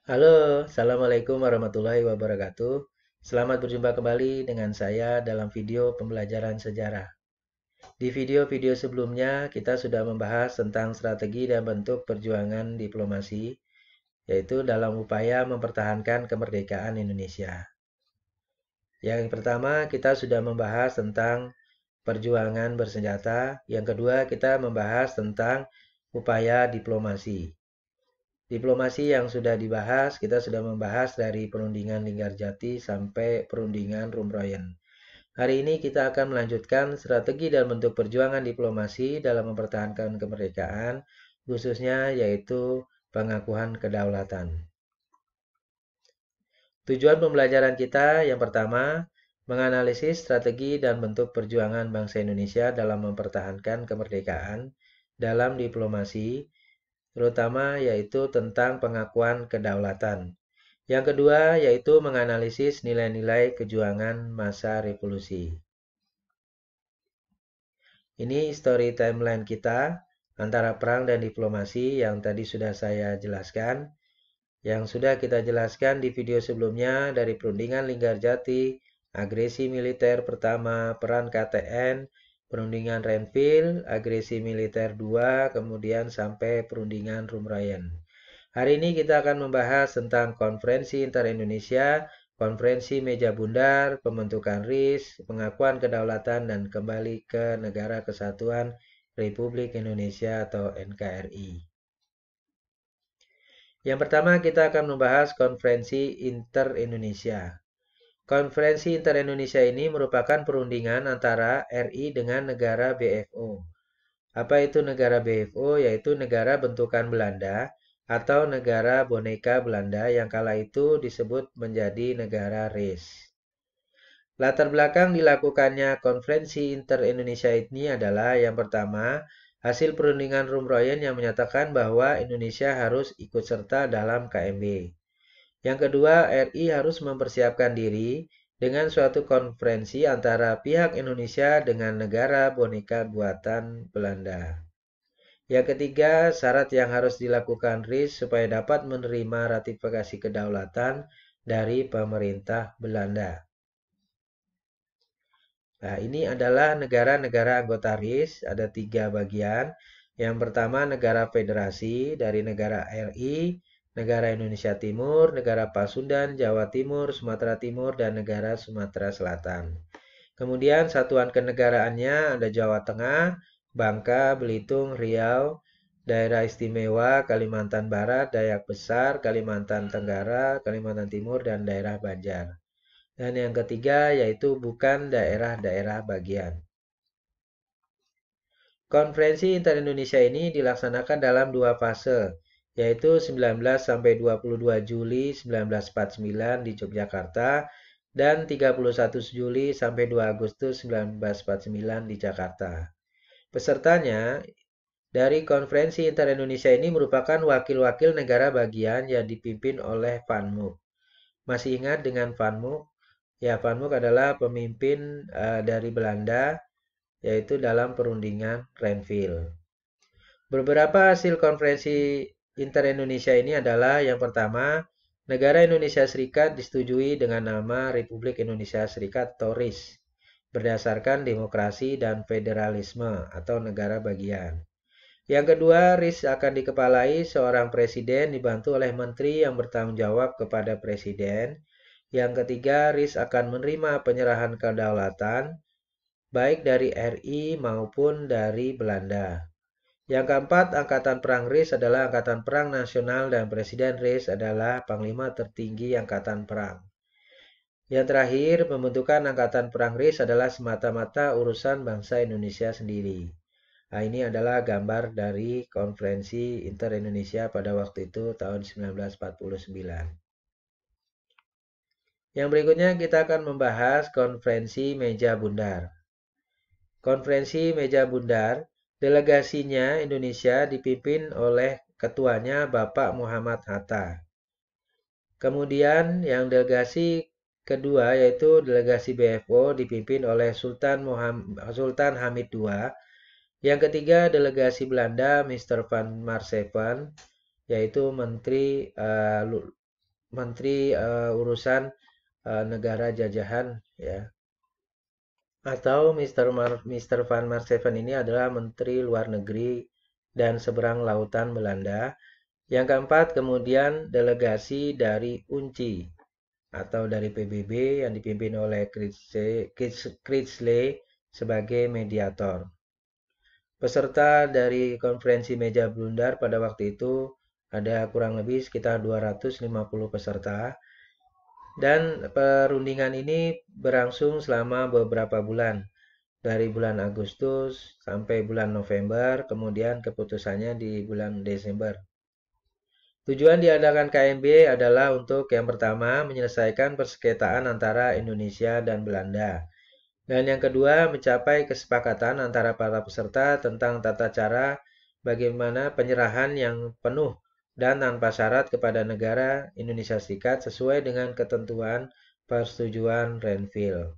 Halo, Assalamualaikum warahmatullahi wabarakatuh. Selamat berjumpa kembali dengan saya dalam video pembelajaran sejarah. Di video-video sebelumnya, kita sudah membahas tentang strategi dan bentuk perjuangan diplomasi, yaitu dalam upaya mempertahankan kemerdekaan Indonesia. Yang pertama, kita sudah membahas tentang perjuangan bersenjata. Yang kedua, kita membahas tentang upaya diplomasi. Diplomasi yang sudah dibahas, kita sudah membahas dari perundingan Linggarjati sampai perundingan Rumroyen. Hari ini kita akan melanjutkan strategi dan bentuk perjuangan diplomasi dalam mempertahankan kemerdekaan, khususnya yaitu pengakuan kedaulatan. Tujuan pembelajaran kita yang pertama, menganalisis strategi dan bentuk perjuangan bangsa Indonesia dalam mempertahankan kemerdekaan dalam diplomasi, terutama yaitu tentang pengakuan kedaulatan. Yang kedua yaitu menganalisis nilai-nilai kejuangan masa revolusi. Ini story timeline kita antara perang dan diplomasi yang tadi sudah saya jelaskan. Yang sudah kita jelaskan di video sebelumnya dari perundingan Linggarjati, agresi militer pertama, peran KTN, perundingan Renville, agresi militer 2, kemudian sampai perundingan Rumrayen. Hari ini kita akan membahas tentang konferensi inter-Indonesia, konferensi meja bundar, pembentukan RIS, pengakuan kedaulatan, dan kembali ke Negara Kesatuan Republik Indonesia atau NKRI. Yang pertama kita akan membahas konferensi inter-Indonesia. Konferensi inter-Indonesia ini merupakan perundingan antara RI dengan negara BFO. Apa itu negara BFO? Yaitu negara bentukan Belanda atau negara boneka Belanda yang kala itu disebut menjadi negara RIS. Latar belakang dilakukannya konferensi inter-Indonesia ini adalah yang pertama, hasil perundingan Rumroyen yang menyatakan bahwa Indonesia harus ikut serta dalam KMB. Yang kedua, RI harus mempersiapkan diri dengan suatu konferensi antara pihak Indonesia dengan negara boneka buatan Belanda. Yang ketiga, syarat yang harus dilakukan RIS supaya dapat menerima ratifikasi kedaulatan dari pemerintah Belanda. Nah, ini adalah negara-negara anggota RIS, ada 3 bagian. Yang pertama, negara federasi dari negara RI, negara Indonesia Timur, negara Pasundan, Jawa Timur, Sumatera Timur, dan negara Sumatera Selatan. Kemudian satuan kenegaraannya ada Jawa Tengah, Bangka, Belitung, Riau, Daerah Istimewa, Kalimantan Barat, Dayak Besar, Kalimantan Tenggara, Kalimantan Timur, dan daerah Banjar. Dan yang ketiga yaitu bukan daerah-daerah bagian. Konferensi inter-Indonesia ini dilaksanakan dalam 2 fase, yaitu 19 sampai 22 Juli 1949 di Yogyakarta dan 31 Juli sampai 2 Agustus 1949 di Jakarta. Pesertanya dari konferensi inter-Indonesia ini merupakan wakil-wakil negara bagian yang dipimpin oleh Van Mook. Masih ingat dengan Van Mook? Ya, Van Mook adalah pemimpin dari Belanda, yaitu dalam perundingan Renville. Beberapa hasil konferensi inter-Indonesia ini adalah yang pertama, negara Indonesia Serikat disetujui dengan nama Republik Indonesia Serikat atau RIS, berdasarkan demokrasi dan federalisme atau negara bagian. Yang kedua, RIS akan dikepalai seorang presiden dibantu oleh menteri yang bertanggung jawab kepada presiden. Yang ketiga, RIS akan menerima penyerahan kedaulatan baik dari RI maupun dari Belanda. Yang keempat, Angkatan Perang RIS adalah Angkatan Perang Nasional dan Presiden RIS adalah Panglima Tertinggi Angkatan Perang. Yang terakhir, pembentukan Angkatan Perang RIS adalah semata-mata urusan bangsa Indonesia sendiri. Nah, ini adalah gambar dari konferensi inter-Indonesia pada waktu itu tahun 1949. Yang berikutnya kita akan membahas konferensi meja bundar. Konferensi meja bundar, delegasinya Indonesia dipimpin oleh ketuanya Bapak Muhammad Hatta. Kemudian yang delegasi kedua yaitu delegasi BFO dipimpin oleh Sultan Hamid II. Yang ketiga delegasi Belanda Mr. van Marseven, yaitu Menteri Menteri Urusan Negara Jajahan, ya. Atau Mr. Van Maarseven ini adalah Menteri Luar Negeri dan Seberang Lautan Belanda. Yang keempat, kemudian delegasi dari UNCI atau dari PBB yang dipimpin oleh Critchley sebagai mediator. Peserta dari konferensi meja bundar pada waktu itu ada kurang lebih sekitar 250 peserta. Dan perundingan ini berlangsung selama beberapa bulan, dari bulan Agustus sampai bulan November, kemudian keputusannya di bulan Desember. Tujuan diadakan KMB adalah untuk yang pertama menyelesaikan persengketaan antara Indonesia dan Belanda. Dan yang kedua mencapai kesepakatan antara para peserta tentang tata cara bagaimana penyerahan yang penuh dan tanpa syarat kepada negara Indonesia Serikat sesuai dengan ketentuan persetujuan Renville.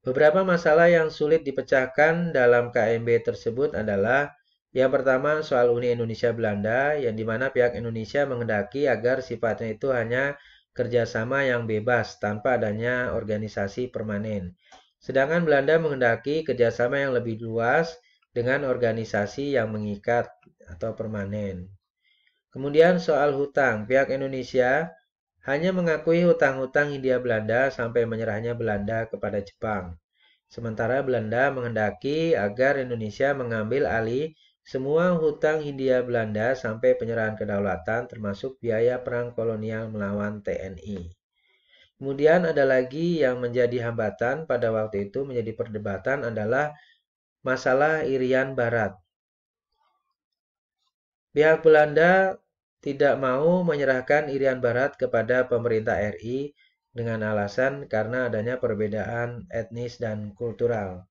Beberapa masalah yang sulit dipecahkan dalam KMB tersebut adalah yang pertama soal Uni Indonesia Belanda, yang dimana pihak Indonesia menghendaki agar sifatnya itu hanya kerjasama yang bebas tanpa adanya organisasi permanen. Sedangkan Belanda menghendaki kerjasama yang lebih luas dengan organisasi yang mengikat atau permanen. Kemudian soal hutang, pihak Indonesia hanya mengakui hutang-hutang Hindia Belanda sampai menyerahnya Belanda kepada Jepang. Sementara Belanda menghendaki agar Indonesia mengambil alih semua hutang Hindia Belanda sampai penyerahan kedaulatan termasuk biaya perang kolonial melawan TNI. Kemudian ada lagi yang menjadi hambatan pada waktu itu menjadi perdebatan adalah masalah Irian Barat. Pihak Belanda tidak mau menyerahkan Irian Barat kepada pemerintah RI dengan alasan karena adanya perbedaan etnis dan kultural.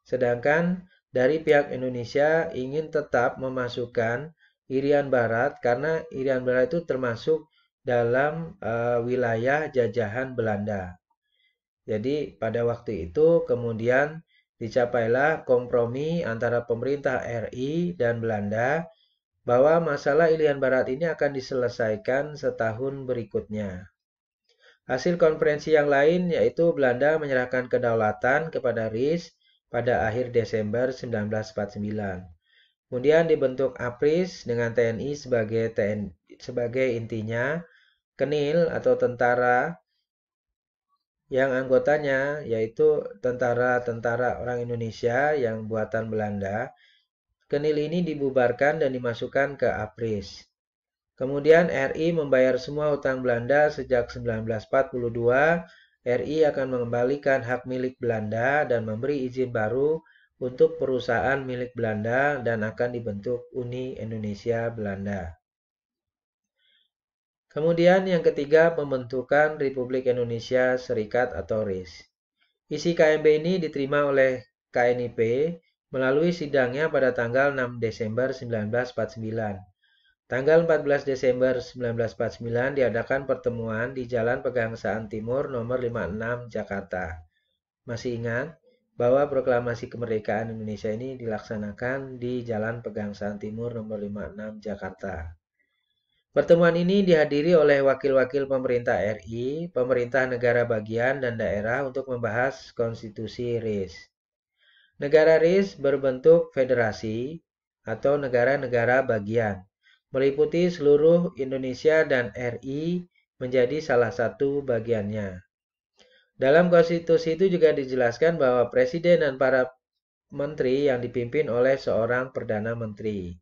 Sedangkan dari pihak Indonesia ingin tetap memasukkan Irian Barat karena Irian Barat itu termasuk dalam wilayah jajahan Belanda. Jadi pada waktu itu kemudian dicapailah kompromi antara pemerintah RI dan Belanda bahwa masalah Irian Barat ini akan diselesaikan setahun berikutnya. Hasil konferensi yang lain yaitu Belanda menyerahkan kedaulatan kepada RIS pada akhir Desember 1949. Kemudian dibentuk APRIS dengan TNI sebagai intinya, KNIL atau tentara yang anggotanya yaitu tentara-tentara orang Indonesia yang buatan Belanda. KNIL ini dibubarkan dan dimasukkan ke APRIS. Kemudian RI membayar semua hutang Belanda sejak 1942. RI akan mengembalikan hak milik Belanda dan memberi izin baru untuk perusahaan milik Belanda dan akan dibentuk Uni Indonesia Belanda. Kemudian yang ketiga, pembentukan Republik Indonesia Serikat atau RIS. Isi KMB ini diterima oleh KNIP melalui sidangnya pada tanggal 6 Desember 1949. Tanggal 14 Desember 1949 diadakan pertemuan di Jalan Pegangsaan Timur nomor 56 Jakarta. Masih ingat bahwa proklamasi kemerdekaan Indonesia ini dilaksanakan di Jalan Pegangsaan Timur nomor 56 Jakarta. Pertemuan ini dihadiri oleh wakil-wakil pemerintah RI, pemerintah negara bagian dan daerah untuk membahas konstitusi RIS. Negara RIS berbentuk federasi atau negara-negara bagian, meliputi seluruh Indonesia dan RI menjadi salah satu bagiannya. Dalam konstitusi itu juga dijelaskan bahwa presiden dan para menteri yang dipimpin oleh seorang perdana menteri.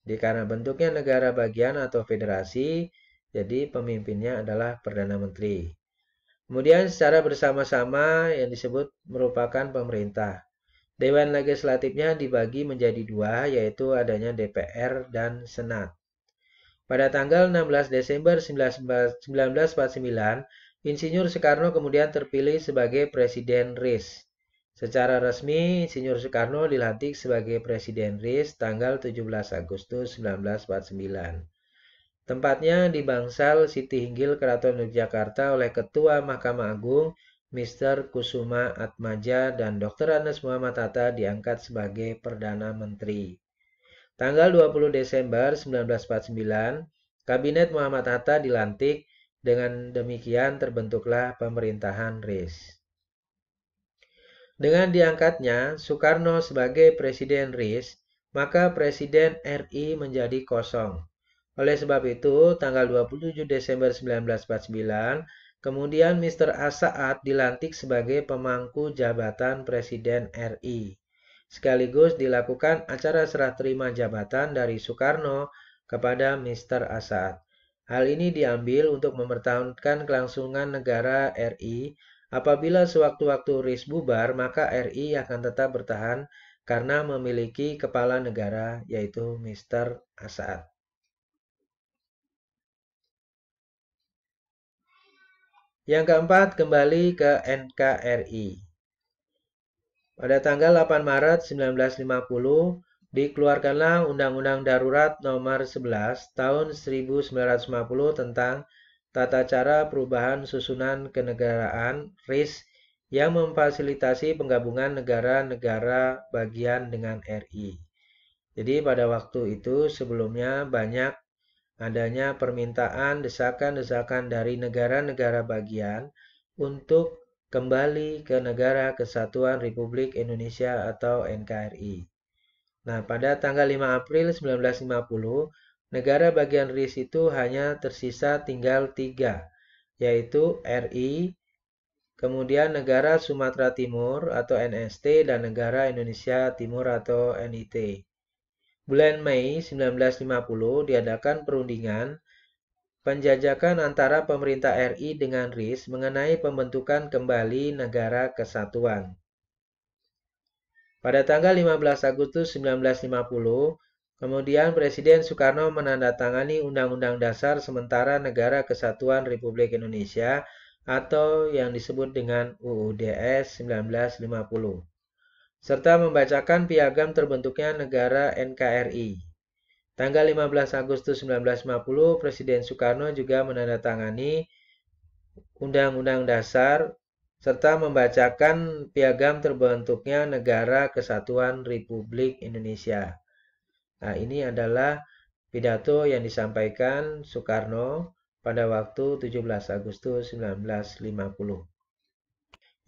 Jadi karena bentuknya negara bagian atau federasi, jadi pemimpinnya adalah perdana menteri. Kemudian secara bersama-sama yang disebut merupakan pemerintah. Dewan legislatifnya dibagi menjadi dua, yaitu adanya DPR dan Senat. Pada tanggal 16 Desember 1949, Insinyur Soekarno kemudian terpilih sebagai Presiden RIS. Secara resmi, Insinyur Soekarno dilantik sebagai Presiden RIS tanggal 17 Agustus 1949. Tempatnya di Bangsal, Siti Hinggil, Keraton Yogyakarta oleh Ketua Mahkamah Agung, Mr. Kusuma Atmaja dan Dr. Andes Muhammad Hatta diangkat sebagai Perdana Menteri. Tanggal 20 Desember 1949, Kabinet Muhammad Hatta dilantik. Dengan demikian terbentuklah pemerintahan RIS. Dengan diangkatnya Soekarno sebagai Presiden RIS, maka Presiden RI menjadi kosong. Oleh sebab itu, tanggal 27 Desember 1949, kemudian Mr. As-Saad dilantik sebagai pemangku jabatan Presiden RI. Sekaligus dilakukan acara serah terima jabatan dari Soekarno kepada Mr. As-Saad. Hal ini diambil untuk mempertahankan kelangsungan negara RI. Apabila sewaktu-waktu RIS bubar, maka RI akan tetap bertahan karena memiliki kepala negara, yaitu Mr. As-Saad. Yang keempat, kembali ke NKRI. Pada tanggal 8 Maret 1950, dikeluarkanlah Undang-Undang Darurat Nomor 11 Tahun 1950 tentang Tata Cara Perubahan Susunan Kenegaraan RIS yang memfasilitasi penggabungan negara-negara bagian dengan RI. Jadi pada waktu itu sebelumnya banyak adanya permintaan desakan-desakan dari negara-negara bagian untuk kembali ke Negara Kesatuan Republik Indonesia atau NKRI. Nah, pada tanggal 5 April 1950, negara bagian RIS itu hanya tersisa tinggal 3, yaitu RI, kemudian negara Sumatera Timur atau NST, dan negara Indonesia Timur atau NIT. Bulan Mei 1950 diadakan perundingan penjajakan antara pemerintah RI dengan RIS mengenai pembentukan kembali Negara Kesatuan. Pada tanggal 15 Agustus 1950, kemudian Presiden Soekarno menandatangani Undang-Undang Dasar Sementara Negara Kesatuan Republik Indonesia atau yang disebut dengan UUDS 1950, serta membacakan piagam terbentuknya negara NKRI. Tanggal 15 Agustus 1950, Presiden Soekarno juga menandatangani Undang-Undang Dasar serta membacakan piagam terbentuknya Negara Kesatuan Republik Indonesia. Nah, ini adalah pidato yang disampaikan Soekarno pada waktu 17 Agustus 1950.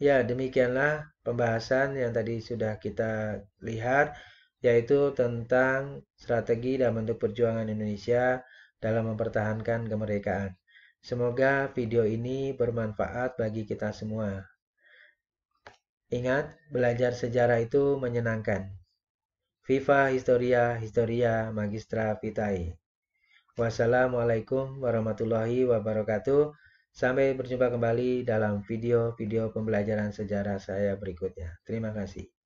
Ya, demikianlah pembahasan yang tadi sudah kita lihat, yaitu tentang strategi dan bentuk perjuangan Indonesia dalam mempertahankan kemerdekaan. Semoga video ini bermanfaat bagi kita semua. Ingat, belajar sejarah itu menyenangkan. Viva Historia, Historia Magistra Vitae. Wassalamualaikum warahmatullahi wabarakatuh. Sampai berjumpa kembali dalam video-video pembelajaran sejarah saya berikutnya. Terima kasih.